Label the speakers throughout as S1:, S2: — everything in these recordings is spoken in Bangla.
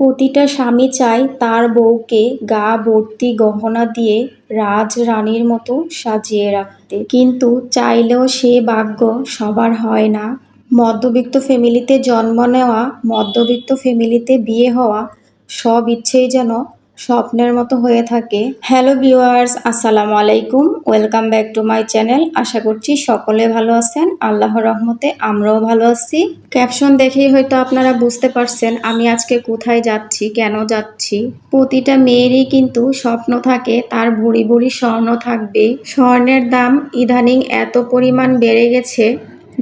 S1: প্রতিটা স্বামী চায় তার বউকে গা ভর্তি গহনা দিয়ে রাজরানীর মতো সাজিয়ে রাখতে, কিন্তু চাইলেও সে ভাগ্য সবার হয় না। মধ্যবিত্ত ফ্যামিলিতে জন্ম নেওয়া, মধ্যবিত্ত ফ্যামিলিতে বিয়ে হওয়া, সব ইচ্ছেই যেন স্বপ্নের মতো হয়ে থাকে। হ্যালো ভিউয়ার্স, আসসালামু আলাইকুম, welcome back to my channel. আশা করছি সকলে ভালো আছেন। আল্লাহর রহমতে আমরাও ভালো আছি। ক্যাপশন দেখেই হয়তো আপনারা বুঝতে পারছেন আমি আজকে কোথায় যাচ্ছি, কেন যাচ্ছি। প্রতিটা মেয়েরই কিন্তু স্বপ্ন থাকে তার ভরি ভরি স্বর্ণ থাকবে। স্বর্ণের দাম ইদানিং এত পরিমাণ বেড়ে গেছে,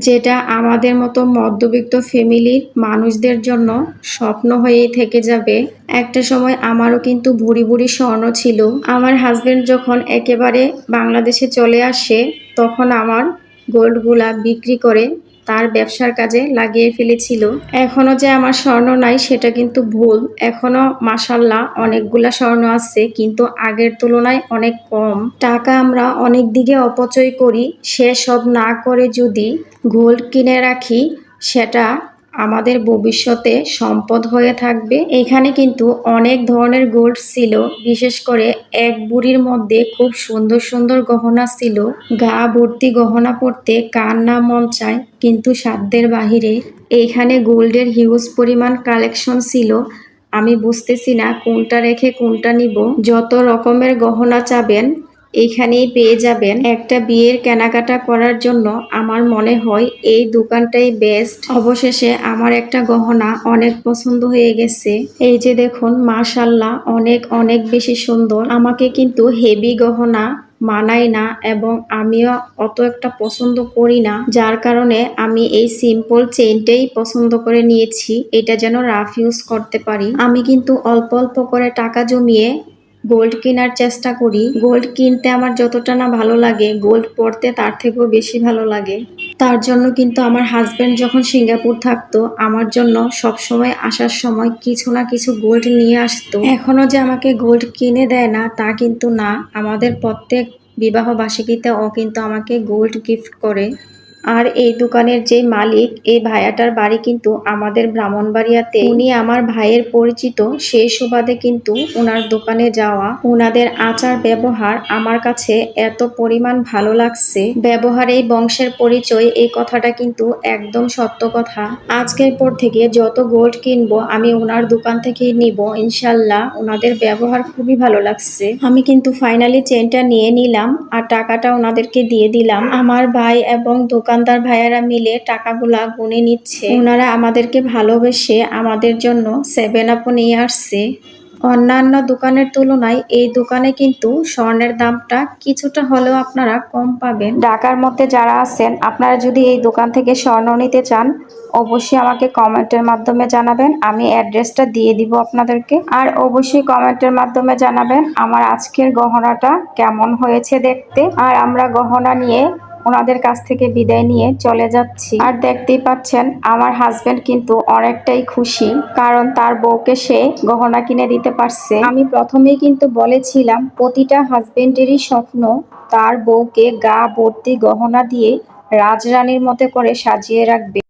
S1: যেটা আমাদের মতো মধ্যবিত্ত ফ্যামিলির মানুষদের জন্য স্বপ্ন হয়েই থেকে যাবে। একটা সময় আমারও কিন্তু ভুরি ভুরি স্বর্ণ ছিল। আমার হাজবেন্ড যখন একেবারে বাংলাদেশে চলে আসে, তখন আমার গোল্ডগুলা বিক্রি করে তার ব্যবসার কাজে লাগিয়ে ফেলেছিল। এখনো যে আমার স্বর্ণ নাই সেটা কিন্তু ভুল, এখনো মাশাল্লাহ অনেকগুলা স্বর্ণ আছে, কিন্তু আগের তুলনায় অনেক কম। টাকা আমরা অনেক দিকে অপচয় করি, সেসব না করে যদি গোল্ড কিনে রাখি, সেটা আমাদের ভবিষ্যতে সম্পদ হয়ে থাকবে। এখানে কিন্তু অনেক ধরনের গোল্ড ছিল, বিশেষ করে এক বুড়ির মধ্যে খুব সুন্দর সুন্দর গহনা ছিল। গা ভর্তি গহনা পরতে কার না মন চায়, কিন্তু সাধ্যের বাহিরে। এইখানে গোল্ডের হিউজ পরিমাণ কালেকশন ছিল, আমি বুঝতেছি না কোনটা রেখে কোনটা নিব। যত রকমের গহনা চাবেন এইখানেই পেয়ে যাবেন। একটা বিয়ের কেনাকাটা করার জন্য আমার মনে হয় এই দোকানটাই বেস্ট। অবশেষে আমার একটা গহনা অনেক পছন্দ হয়ে গেছে। এই যে দেখুন, মাশাল্লাহ অনেক অনেক বেশি সুন্দর। আমাকে কিন্তু হেভি গহনা মানায় না, এবং আমিও অত একটা পছন্দ করি না, যার কারণে আমি এই সিম্পল চেইনটাই পছন্দ করে নিয়েছি। এটা যেন রাফ ইউজ করতে পারি। আমি কিন্তু অল্প অল্প করে টাকা জমিয়ে গোল্ড কেনার চেষ্টা করি। গোল্ড কিনতে আমার যতটা না ভালো লাগে, গোল্ড পরতে তার থেকেও বেশি ভালো লাগে। তার জন্য কিন্তু আমার হাজবেন্ড যখন সিঙ্গাপুর থাকতো, আমার জন্য সবসময় আসার সময় কিছু না কিছু গোল্ড নিয়ে আসতো। এখনো যে আমাকে গোল্ড কিনে দেয় না তা কিন্তু না, আমাদের প্রত্যেক বিবাহ বার্ষিকীতে ও কিন্তু আমাকে গোল্ড গিফট করে। আর এই দোকানের যে মালিক, এই ভাইয়াটার বাড়ি কিন্তু আমাদের ব্রাহ্মণবাড়িয়াতে। উনি আমার ভাইয়ের পরিচিত, সেই সুবাদে কিন্তু ওনার দোকানে যাওয়া। ওনাদের আচার ব্যবহার আমার কাছে এত পরিমাণ ভালো লাগছে। ব্যবহারেই বংশের পরিচয়, এই কথাটা কিন্তু একদম সত্য কথা। আজকের পর থেকে যত গোল্ড কিনবো আমি ওনার দোকান থেকেই নিব ইনশাল্লাহ। ওনাদের ব্যবহার খুবই ভালো লাগছে। আমি কিন্তু ফাইনালি চেনটা নিয়ে নিলাম আর টাকাটা ওনাদেরকে দিয়ে দিলাম। আমার ভাই এবং দোকানদার ভাইয়ারা মিলে টাকাগুলা গুনে নিচ্ছে। ওনারা আমাদেরকে ভালোবেসে আমাদের জন্য 7 আপ নিয়ে আসছে। অন্যান্য দোকানের তুলনায় এই দোকানে কিন্তু স্বর্ণের দামটা কিছুটা হলেও আপনারা কম পাবেন। ঢাকার মধ্যে যারা আছেন, আপনারা যদি এই দোকান থেকে স্বর্ণ নিতে চান, অবশ্যই আমাকে কমেন্টের মাধ্যমে জানাবেন, আমি অ্যাড্রেসটা দিয়ে দিব আপনাদেরকে। আর অবশ্যই কমেন্টের মাধ্যমে জানাবেন আমার আজকের গহনাটা কেমন হয়েছে দেখতে। আর আমরা গহনা নিয়ে ওনাদের কাছ থেকে বিদায় নিয়ে চলে যাচ্ছি। আর দেখতেই পাচ্ছেন আমার হাজবেন্ড কিন্তু অনেকটাই খুশি, কারণ তার বউকে সে গহনা কিনে দিতে পারছে। আমি প্রথমেই কিন্তু বলেছিলাম প্রতিটা হাজবেন্ডেরই স্বপ্ন তার বউকে গা ভর্তি গহনা দিয়ে রাজরানীর মতো করে সাজিয়ে রাখবে।